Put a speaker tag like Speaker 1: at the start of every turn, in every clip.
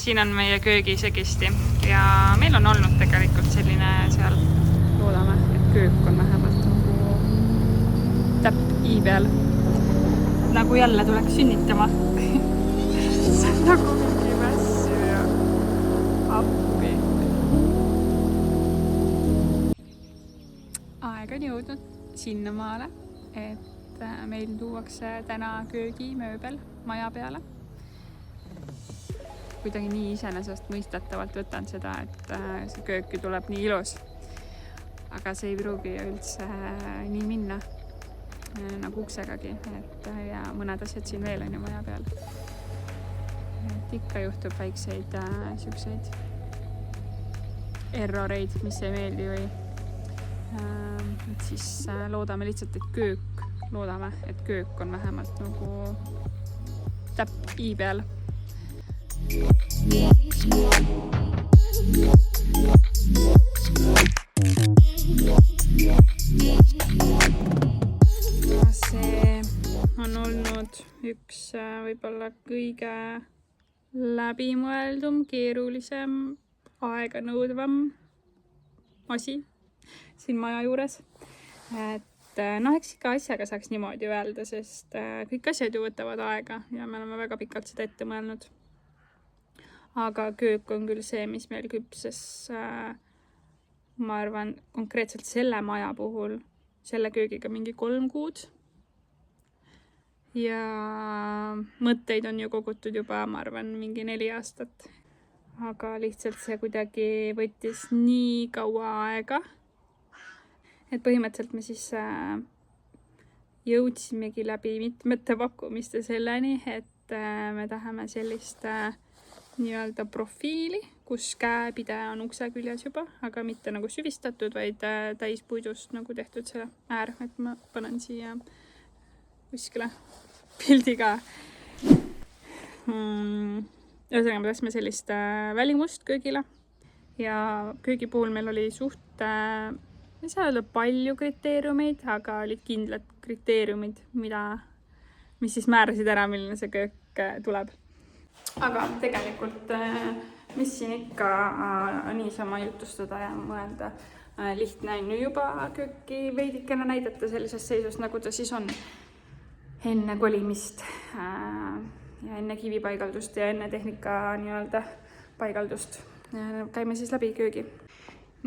Speaker 1: siin on meie köögisegisti ja meil on olnud tegelikult selline seal, loodame, et köök on vähemalt nagu täpp i peal. Nagu jälle tuleks sünnitama. See on nagu mingi mässu ja appi. Aeg on jõudnud sinnamaale, et meil tuuakse täna köögimööbel maja peale. Kuidagi nii iseenesest mõistatavalt võtan seda, et see köök tuleb nii ilus. Aga see ei pruugi üldse nii minna nagu uksegagi, ja mõned asjad siin veel on ju maja peal. Et ikka juhtub väikseid siukseid erroreid, mis ei meeldi või. Et siis loodame lihtsalt, et köök on vähemalt nagu täpp i peal. See on olnud üks võib-olla kõige läbimõeldum, keerulisem, aeganõudvam asi siin maja juures. Et eks ikka asjaga saaks niimoodi öelda, sest kõik asjad ju võtavad aega ja me oleme väga pikalt seda ette mõelnud. Aga köök on küll see, mis meil küpses, ma arvan, konkreetselt selle maja puhul, selle köögiga mingi 3 kuud. Ja mõtteid on ju kogutud juba, ma arvan, mingi 4 aastat. Aga lihtsalt see kuidagi võttis nii kaua aega, et põhimõtteliselt me siis jõudsimegi läbi mitmete pakkumiste selleni, et me tahame sellist nii-öelda profiili, kus käepidaja on ukse küljes juba, aga mitte nagu süvistatud, vaid täispuidust nagu tehtud see äär, et ma panen siia kuskile pildi ka. Ühesõnaga, me tahtsime sellist välimust köögile ja köögi puhul meil oli suht, ei saa öelda palju kriteeriumeid, aga olid kindlad kriteeriumid, mis siis määrasid ära, milline see köök tuleb. Aga tegelikult, mis siin ikka niisama jutustada ja mõelda, lihtne on ju juba kööki veidikene näidata sellises seisus, nagu ta siis on enne kolimist ja enne kivipaigaldust ja enne tehnika nii-öelda paigaldust. Käime siis läbi köögi.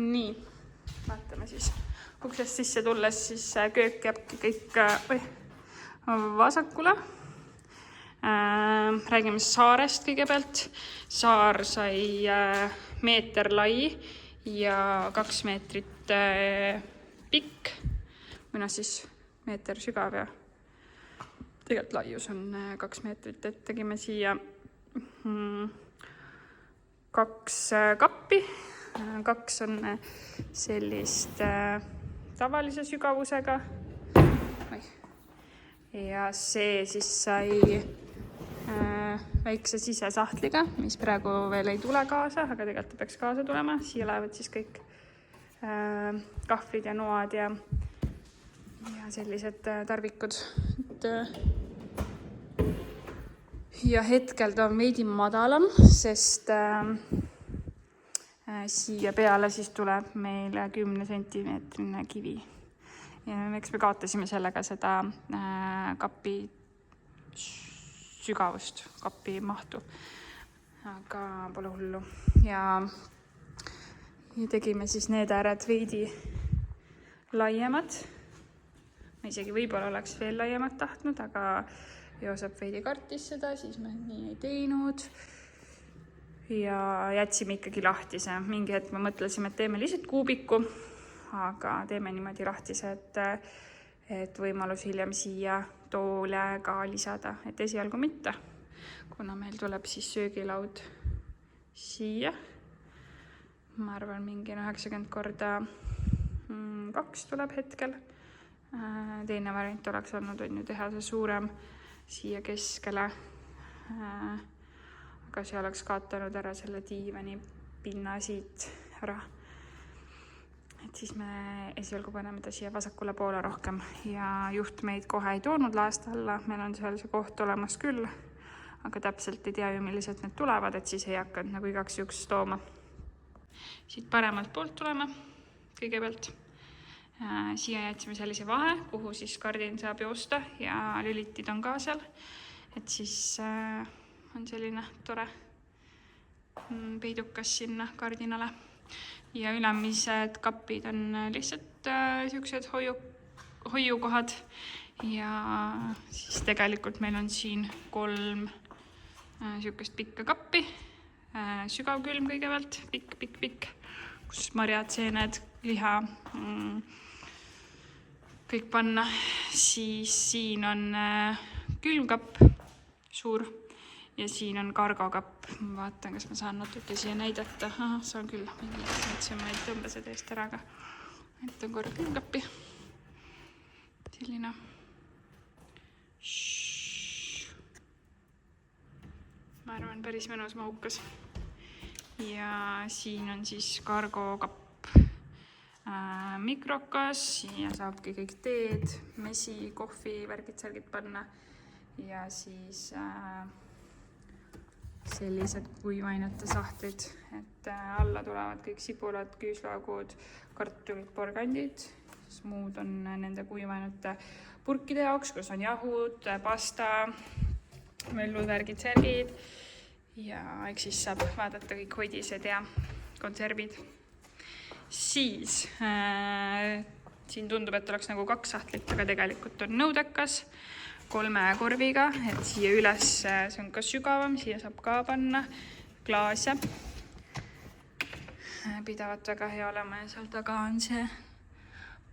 Speaker 1: Nii, vaatame siis. Uksest sisse tulles siis köök jääbki kõik vasakule. Räägime saarest kõigepealt. Saar sai meeter lai ja 2 meetrit pikk, või siis meeter sügav ja tegelikult laius on 2 meetrit, et tegime siia 2 kappi. 2 on sellist tavalise sügavusega. Ja see siis sai väikse sisesahtliga, mis praegu veel ei tule kaasa, aga tegelikult peaks kaasa tulema. Siia lähevad siis kõik kahvlid ja noad ja sellised tarvikud. Ja hetkel ta on veidi madalam, sest siia peale siis tuleb meil 10 sentimeetrine kivi. Ja eks me kaotasime sellega seda kapi sügavust, kapi mahtu, aga pole hullu. Ja tegime siis need ääred veidi laiemad. Ma isegi võib-olla oleks veel laiemad tahtnud, aga Joosep veidi kartis seda, siis me nii ei teinud. Ja jätsime ikkagi lahtise. Mingi hetk me mõtlesime, et teeme lihtsalt kuubiku, aga teeme niimoodi lahtise, et võimalus hiljem siia toole ka lisada, et esialgu mitte, kuna meil tuleb siis söögilaud siia. Ma arvan, mingi 90 korda 2 tuleb hetkel. Teine variant oleks olnud teha see suurem siia keskele, aga see oleks kaotanud ära selle diivani pinna siit ära. Et siis me esialgu paneme ta siia vasakule poole rohkem ja juhtmeid kohe ei toonud laest alla. Meil on seal see koht olemas küll, aga täpselt ei tea ju, millised need tulevad, et siis ei hakanud nagu igaks juhuks tooma. Siit paremalt poolt tulema kõigepealt. Siia jätsime sellise vahe, kuhu siis kardin saab joosta ja lülitid on ka seal. Et siis on selline tore peidukas sinna kardinale. Ja ülemised kapid on lihtsalt siuksed hoiukohad. Ja siis tegelikult meil on siin 3 siukest pikka kappi. Sügavkülm kõigepealt, pikk, kus marjad, seened, liha, kõik panna. Siis siin on külmkapp, suur, ja siin on kargokapp. Ma vaatan, kas ma saan natuke siia näidata. Saan küll, ma ei tõmba seda eest ära, aga näitan korra külmkappi. Selline. Ma arvan, päris mõnus mahukas. Ja siin on siis kargokapp, mikrokas, siia saabki kõik teed, mesi, kohvi, värgid panna. Ja siis sellised kuivainete sahtlid, et alla tulevad kõik sibulad, küüslaugud, kartulid, porgandid. Muud on nende kuivainete purkide jaoks, kus on jahud, pasta, möllud, värgid, särgid. Ja eks siis saab vaadata kõik hoidised ja konservid. Siis siin tundub, et oleks nagu 2 sahtlit, aga tegelikult on nõudekas 3 korviga, et siia üles see on ka sügavam, siia saab ka panna klaase. Pidavad väga hea olema ja seal taga on see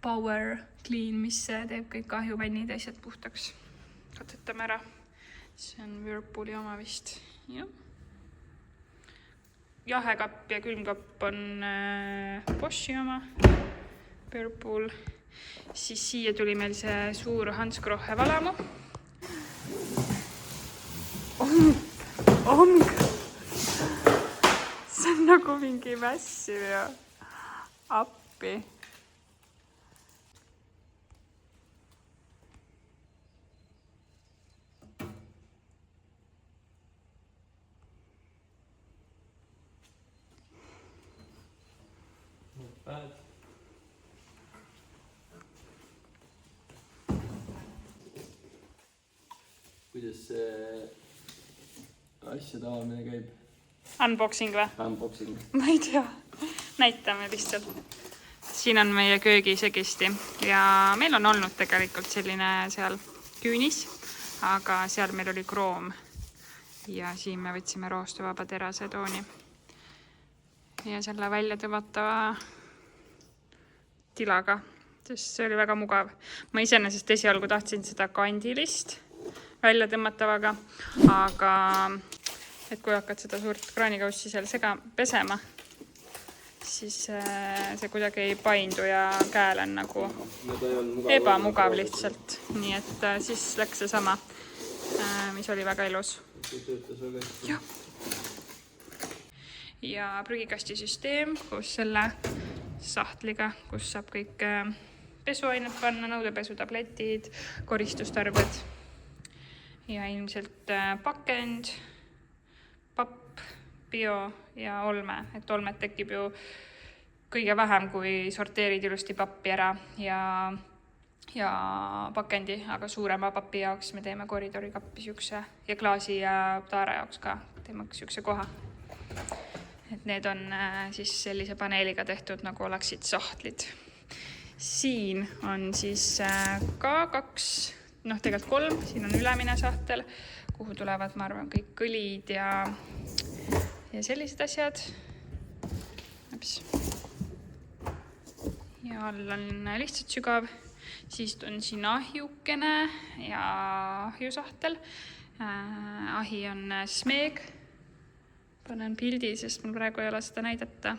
Speaker 1: Power Clean, mis teeb kõik ahjuvannid ja asjad puhtaks. Katsetame ära. See on Whirlpooli oma vist. Jahekapp ja külmkapp on Boschi oma. Whirlpool. Siis siia tuli meil see suur Hans Grohe valamu. Omg! See on nagu mingi mässiv ja appi.
Speaker 2: Kuidas see asja avamine käib?
Speaker 1: Unboxing või?
Speaker 2: Unboxing.
Speaker 1: Ma ei tea. Näitame lihtsalt. Siin on meie köögisegisti ja meil on olnud tegelikult selline seal küünis, aga seal meil oli kroom ja siin me võtsime roostuvaba terase tooni ja selle välja tõvatava tilaga, sest see oli väga mugav. Ma iseenesest esialgu tahtsin seda kandilist välja tõmmatavaga, aga et kui hakkad seda suurt kraanikaussi seal pesema, siis see kuidagi ei paindu ja käel on nagu ebamugav lihtsalt. Nii et siis läks see sama, mis oli väga ilus. Jah. Ja prügikastisüsteem, kus selle sahtliga, kus saab kõik pesuainet panna, nõudepesutabletid, koristustarved ja ilmselt pakend, papp, bio ja olme. Et olmed tekib ju kõige vähem, kui sorteerid ilusti pappi ära ja pakendi, aga suurema papi jaoks me teeme koridorikappi siukse ja klaasi ja taara jaoks ka teeme siukse koha. Et need on siis sellise paneeliga tehtud, nagu oleksid sahtlid. Siin on siis ka 2, tegelikult 3, siin on ülemine sahtel, kuhu tulevad, ma arvan, kõik õlid ja sellised asjad. Ja all on lihtsalt sügav. Siis on siin ahjukene ja ahjusahtel. Ahi on Smeeg. Panen pildi, sest mul praegu ei ole seda näidata.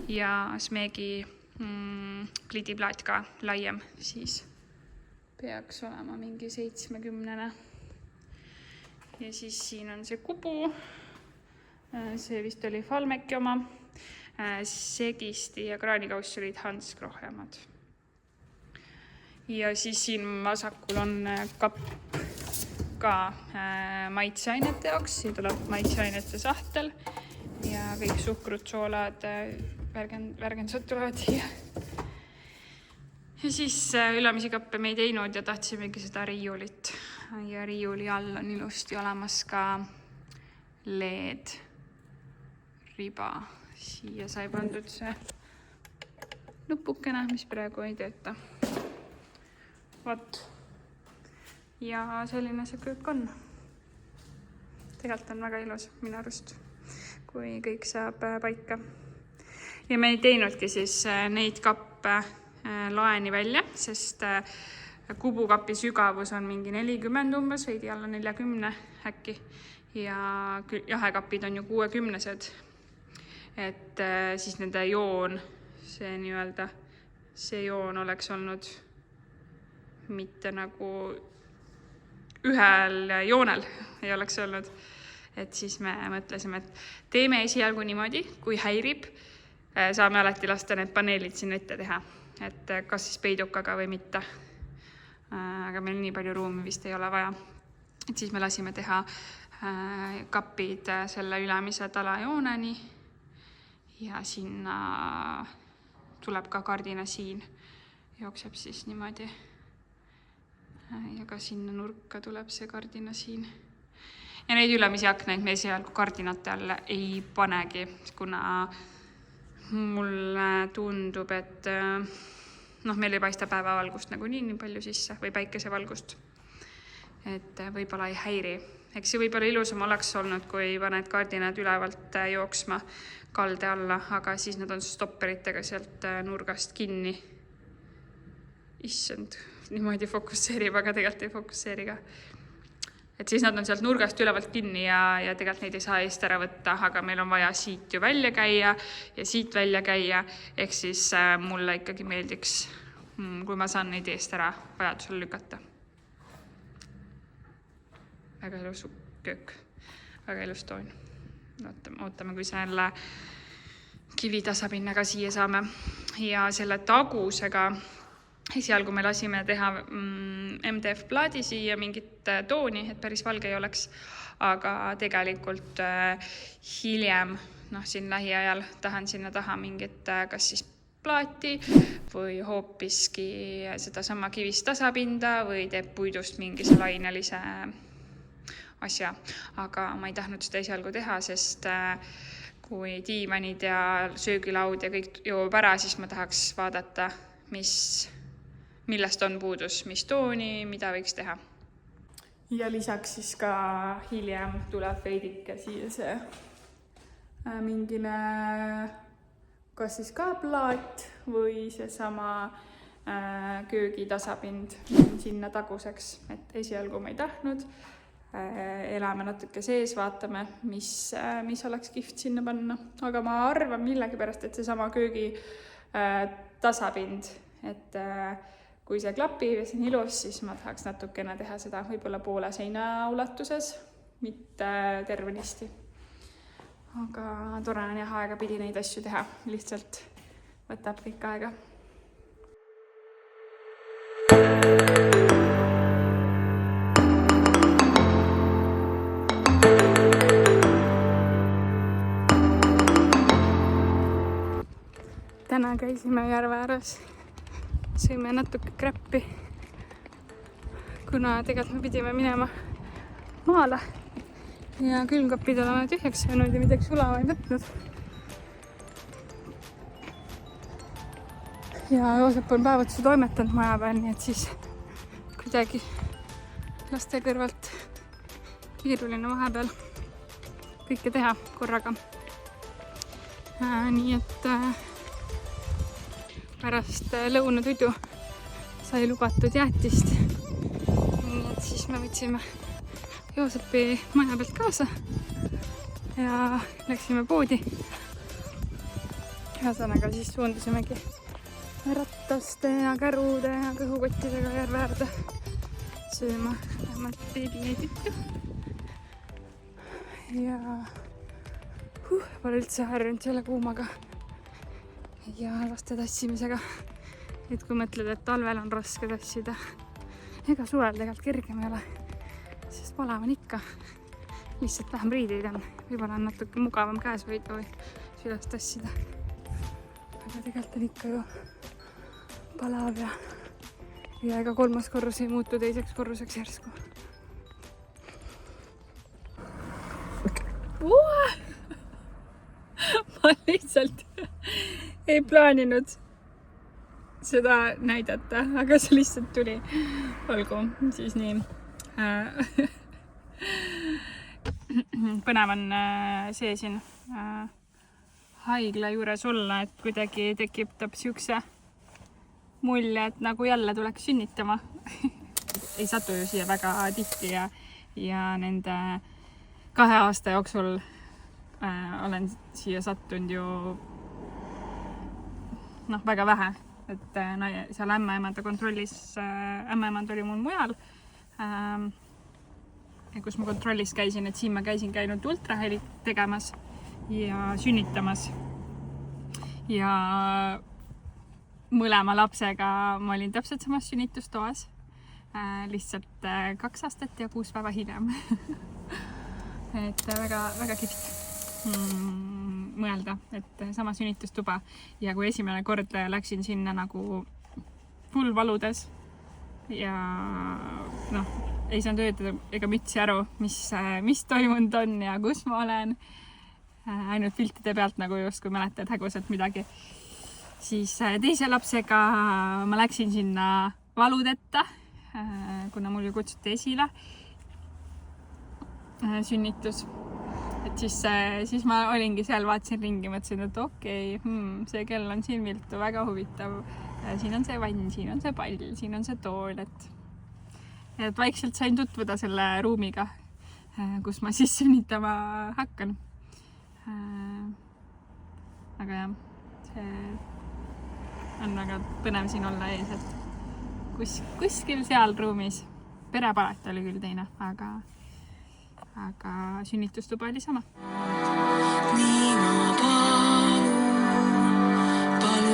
Speaker 1: Ja Smeegi klidiplaat ka laiem, siis peaks olema mingi 70. Ja siis siin on see kubu. See vist oli Falmeki oma. Segisti ja kraanikauss olid Hans Grohe omad. Ja siis siin vasakul on kapp ka maitseainete jaoks, siin tuleb maitseainete sahtel ja kõik suhkrut, soolad, värgendused tulevad siia. Ja siis ülemisi kappe me ei teinud ja tahtsimegi seda riiulit. Ja riiuli all on ilusti olemas ka LED riba. Siia sai pandud see nupukene, mis praegu ei tööta. Vot. Ja selline see köök on. Tegelikult on väga ilus minu arust, kui kõik saab paika. Ja me ei teinudki siis neid kappe laeni välja, sest kubukapi sügavus on mingi 40 umbes, veidi alla 40 äkki. Ja jahekapid on ju 60-sed. Et siis nende joon, see joon oleks olnud mitte nagu ühel joonel ei oleks olnud. Et siis me mõtlesime, et teeme esialgu niimoodi, kui häirib, saame alati lasta need paneelid siin ette teha. Et kas siis peidukaga või mitte. Aga meil nii palju ruumi vist ei ole vaja. Et siis me lasime teha kapid selle ülemise talajooneni ja sinna tuleb ka kardina siin. Jookseb siis niimoodi. Ja ka sinna nurka tuleb see kardina siin. Ja neid ülemisi aknaid me esialgu kardinate alla ei panegi, kuna mulle tundub, et meil ei paista päevavalgust nii palju sisse või päikesevalgust. Et võib-olla ei häiri. Eks see võib-olla ilusam oleks olnud, kui paned kardinad ülevalt jooksma kalde alla, aga siis nad on stopperitega sealt nurgast kinni. Issand, niimoodi fokusseerib, aga tegelikult ei fokusseeri ka. Et siis nad on sealt nurgast ülevalt kinni ja tegelikult neid ei saa eest ära võtta, aga meil on vaja siit ju välja käia ja siit välja käia. Ehk siis mulle ikkagi meeldiks, kui ma saan neid eest ära vajadusel lükata. Väga ilus köök, väga ilus toon. Ootame, kui selle kivitasapinnaga siia saame. Ja selle tagusega esialgu me lasime teha MDF plaadi siia mingit tooni, et päris valge ei oleks. Aga tegelikult hiljem, siin lähiajal tahan sinna taha mingit kas siis plaati või hoopiski seda sama kivist tasapinda või teeb puidust mingise lainelise asja. Aga ma ei tahtnud seda esialgu teha, sest kui diivanid ja söögilaud ja kõik jõuab ära, siis ma tahaks vaadata, millest on puudus, mis tooni, mida võiks teha. Ja lisaks siis ka hiljem tuleb veidike siia see mingine kas siis ka plaat või see sama köögi tasapind sinna taguseks, et esialgu ma ei tahtnud. Elame natuke sees, vaatame, mis oleks kihvt sinna panna. Aga ma arvan millegipärast, et see sama köögi tasapind, et kui see klapib ja see on ilus, siis ma tahaks natukene teha seda võib-olla poole seina ulatuses, mitte tervenisti. Aga tore on jah, aega pidi neid asju teha, lihtsalt võtab kõik aega. Täna käisime järve ääres, sõime natuke kräppi, kuna tegelikult me pidime minema maale ja külmkapid oleme tühjaks söönud ja midagi sulama ei võtnud. Ja Joosep on päevatusi toimetanud maja peal, nii et siis kuidagi laste kõrvalt keeruline vahepeal kõike teha korraga. Nii et pärast lõunatudu sai lubatud jäätist. Nii et siis me võtsime Joosepi maja pealt kaasa ja läksime poodi. Ühesõnaga siis suundusimegi rattaste ja kärude ja kõhukottidega järve äärde sööma vähemalt veidi tüttu. Ja pole üldse harjunud selle kuumaga ja laste tassimisega. Et kui mõtled, et talvel on raske tassida, ega suvel tegelikult kergem ei ole. sest palav on ikka. Lihtsalt vähem riideid on. Võib-olla on natuke mugavam käes hoida või süles tassida. Aga tegelikult on ikka ju palav ja ega 3. korrus ei muutu 2. korruseks järsku. Ma lihtsalt ei plaaninud seda näidata, aga see lihtsalt tuli. Olgu, siis nii. Põnev on see siin haigla juures olla, et kuidagi tekitab siukse mulje, et nagu jälle tuleks sünnitama. Ei satu ju siia väga tihti ja nende 2 aasta jooksul olen siia sattunud ju väga vähe, et seal ämmaemanda kontrollis, ämmaemand oli mul mujal, kus ma kontrollis käisin, et siin ma käisin käinud ultraheli tegemas ja sünnitamas ja mõlema lapsega ma olin täpselt samas sünnitustoas, lihtsalt 2 aastat ja 6 päeva hiljem. Et väga kihvt mõelda, et sama sünnitustuba ja kui esimene kord läksin sinna nagu full valudes ja ei saanud öelda ega mütsi aru, mis toimunud on ja kus ma olen. Ainult piltide pealt nagu justkui mäletad häguselt midagi. Siis teise lapsega ma läksin sinna valudetta, kuna mul ju kutsuti esile sünnitus. Et siis ma olingi seal, vaatasin ringi, mõtlesin, et okei, see kell on siin viltu, väga huvitav. Siin on see vann, siin on see pall, siin on see tool, et vaikselt sain tutvuda selle ruumiga, kus ma siis sünnitama hakkan. Aga jah, see on väga põnev siin olla ees, et kuskil seal ruumis, perepalet oli küll teine, aga sünnitustuba oli sama. Nii ma palun end. Nii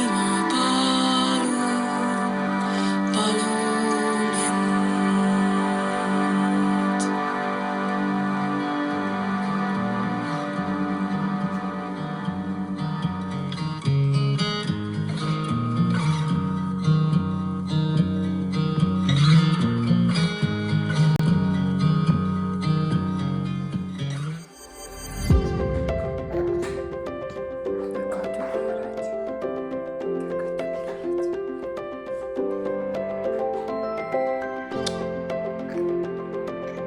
Speaker 1: ma palun end.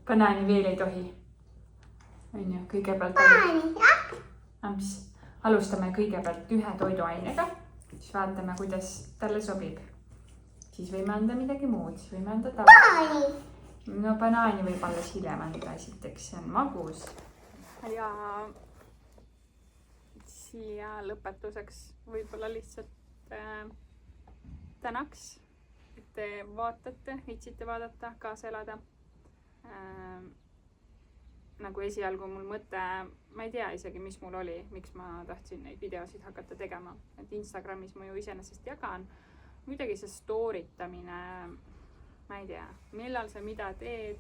Speaker 1: Banaani veel ei tohi. On ju, kõigepealt amps. Alustame kõigepealt ühe toiduainega, siis vaatame, kuidas talle sobib. Siis võime anda midagi muud, siis võime anda tava. No banaani võib alles hiljem anda, esiteks see on magus. Ja siia lõpetuseks võib-olla lihtsalt tänaks, et te vaatate, viitsite vaadata, kaasa elada. Nagu esialgu mul mõte, ma ei tea isegi, mis mul oli, miks ma tahtsin neid videosid hakata tegema, et Instagramis ma ju iseenesest jagan, muidugi see stooritamine, ma ei tea, millal sa mida teed,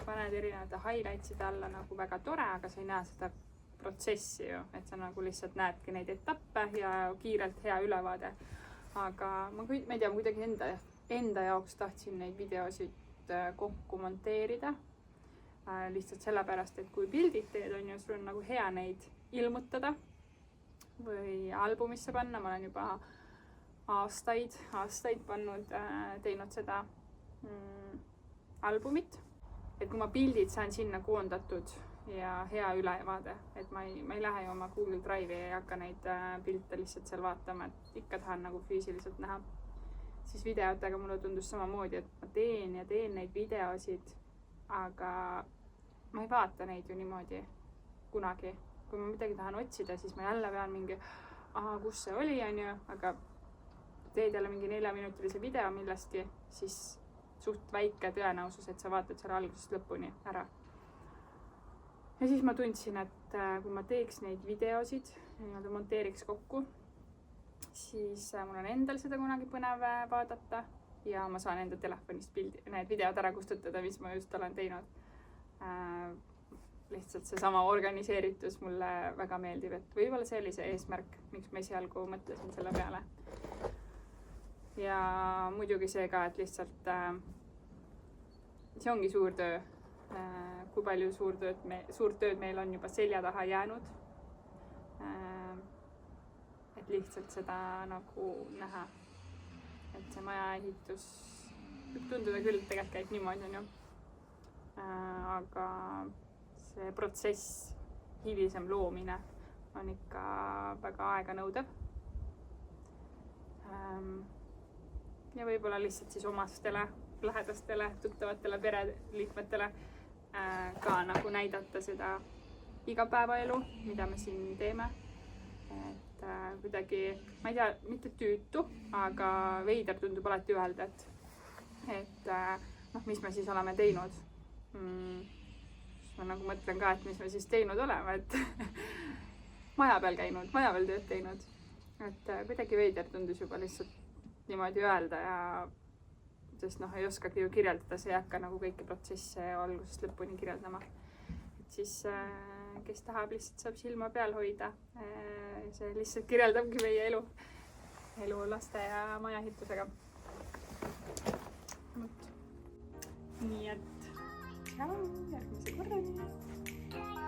Speaker 1: paned erinevate highlights'ide alla nagu väga tore, aga sa ei näe seda protsessi ju, et sa nagu lihtsalt näedki neid etappe ja kiirelt hea ülevaade, aga ma ei tea, kuidagi enda jaoks tahtsin neid videosid kokku monteerida. Lihtsalt sellepärast, et kui pildid teed on ju, sul on nagu hea neid ilmutada või albumisse panna. Ma olen juba aastaid teinud seda albumit. Et kui ma pildid saan sinna koondatud ja hea ülevaade, et ma ei lähe ju oma Google Drive'i ja hakka neid pilte lihtsalt seal vaatama, et ikka tahan nagu füüsiliselt näha. Siis videotega mulle tundus samamoodi, et ma teen neid videosid, aga ma ei vaata neid ju niimoodi kunagi. Kui ma midagi tahan otsida, siis ma jälle pean mingi kus see oli, on ju, aga teed jälle mingi 4-minutilise video millestki, siis suht väike tõenäosus, et sa vaatad selle algusest lõpuni ära. Ja siis ma tundsin, et kui ma teeks neid videosid, nii-öelda monteeriks kokku, siis mul on endal seda kunagi põnev vaadata ja ma saan enda telefonist need videod ära kustutada, mis ma just olen teinud. Lihtsalt seesama organiseeritus mulle väga meeldib, et võib-olla see oli see eesmärk, miks ma esialgu mõtlesin selle peale. Ja muidugi see ka, et lihtsalt see ongi suur töö. Kui palju suurt tööd meil on juba selja taha jäänud. Et lihtsalt seda nagu näha. Et see maja ehitus võib tunduda küll, et tegelikult käib niimoodi, on ju. Aga see protsess, hilisem loomine on ikka väga aeganõudev. Ja võib-olla lihtsalt siis omastele, lähedastele, tuttavatele pereliikmetele ka nagu näidata seda igapäevaelu, mida me siin teeme. Et kuidagi, ma ei tea, mitte tüütu, aga veider tundub alati öelda, et mis me siis oleme teinud. Ma nagu mõtlen ka, et mis me siis teinud oleme, et maja peal käinud, maja peal tööd teinud. Et kuidagi veider tundus juba lihtsalt niimoodi öelda ja sest ei oskagi ju kirjeldada, see ei hakka nagu kõiki protsesse algusest lõpuni kirjeldama. Et siis kes tahab, lihtsalt saab silma peal hoida. See lihtsalt kirjeldabki meie elu laste ja maja ehitusega. Nii et tšau, järgmise korrani!